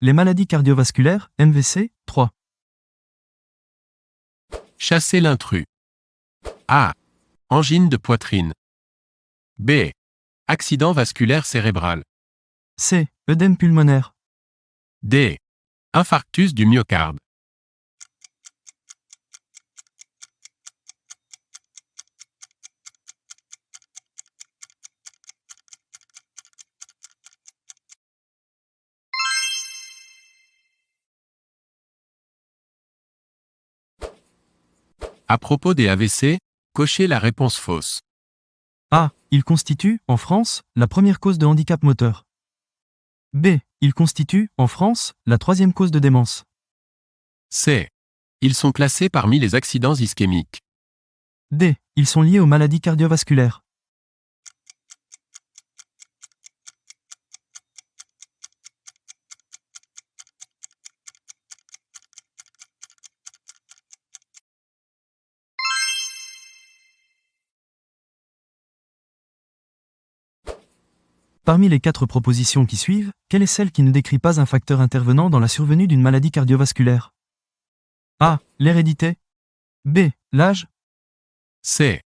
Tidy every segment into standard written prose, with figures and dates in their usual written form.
Les maladies cardiovasculaires, MVC, 3. Chasser l'intrus. A. Angine de poitrine. B. Accident vasculaire cérébral. C. Œdème pulmonaire. D. Infarctus du myocarde. À propos des AVC, cochez la réponse fausse. A. Il constitue, en France, la première cause de handicap moteur. B. Il constitue, en France, la troisième cause de démence. C. Ils sont classés parmi les accidents ischémiques. D. Ils sont liés aux maladies cardiovasculaires. Parmi les 4 propositions qui suivent, quelle est celle qui ne décrit pas un facteur intervenant dans la survenue d'une maladie cardiovasculaire? A. L'hérédité. B. L'âge. C.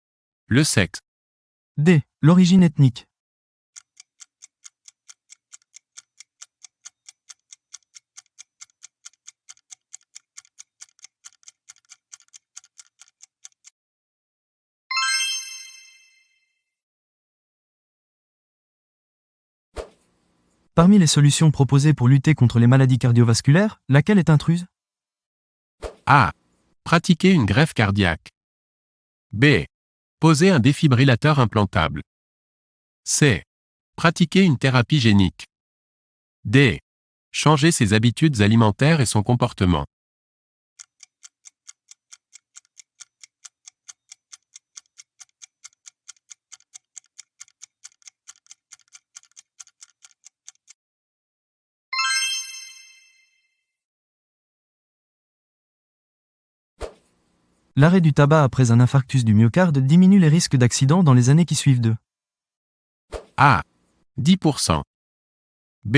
Le sexe. D. L'origine ethnique. Parmi les solutions proposées pour lutter contre les maladies cardiovasculaires, laquelle est intruse? A. Pratiquer une greffe cardiaque. B. Poser un défibrillateur implantable. C. Pratiquer une thérapie génique. D. Changer ses habitudes alimentaires et son comportement. L'arrêt du tabac après un infarctus du myocarde diminue les risques d'accident dans les années qui suivent de A. 10%. B.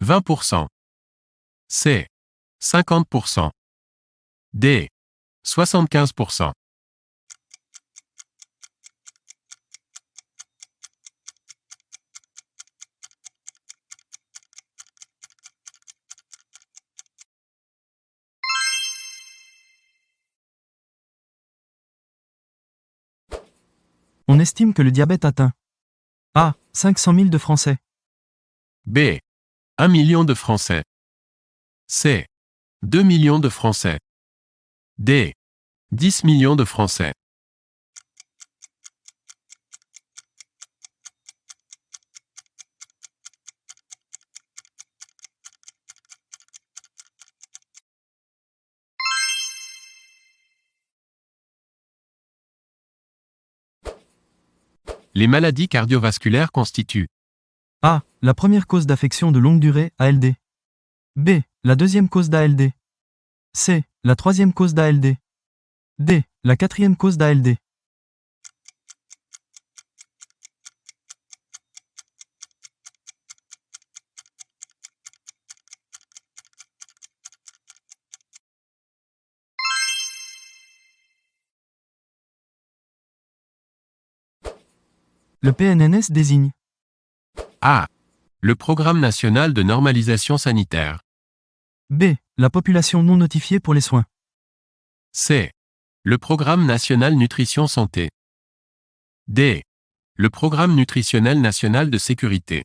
20%. C. 50%. D. 75%. On estime que le diabète atteint A. 500 000 de Français. B. 1 million de Français. C. 2 millions de Français. D. 10 millions de Français. Les maladies cardiovasculaires constituent A. La première cause d'affection de longue durée, ALD. B. La deuxième cause d'ALD. C. La troisième cause d'ALD. D. La quatrième cause d'ALD. Le PNNS désigne A. Le Programme national de normalisation sanitaire. B. La population non notifiée pour les soins. C. Le Programme national nutrition santé. D. Le Programme nutritionnel national de sécurité.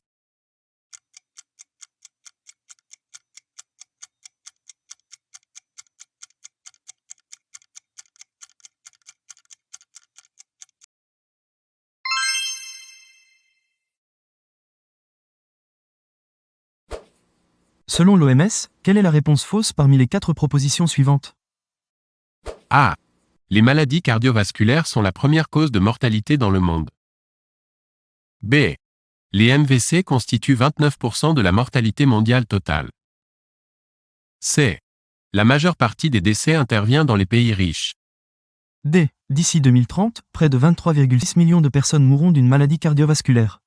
Selon l'OMS, quelle est la réponse fausse parmi les 4 propositions suivantes? A. Les maladies cardiovasculaires sont la première cause de mortalité dans le monde. B. Les MVC constituent 29% de la mortalité mondiale totale. C. La majeure partie des décès intervient dans les pays riches. D. D'ici 2030, près de 23,6 millions de personnes mourront d'une maladie cardiovasculaire.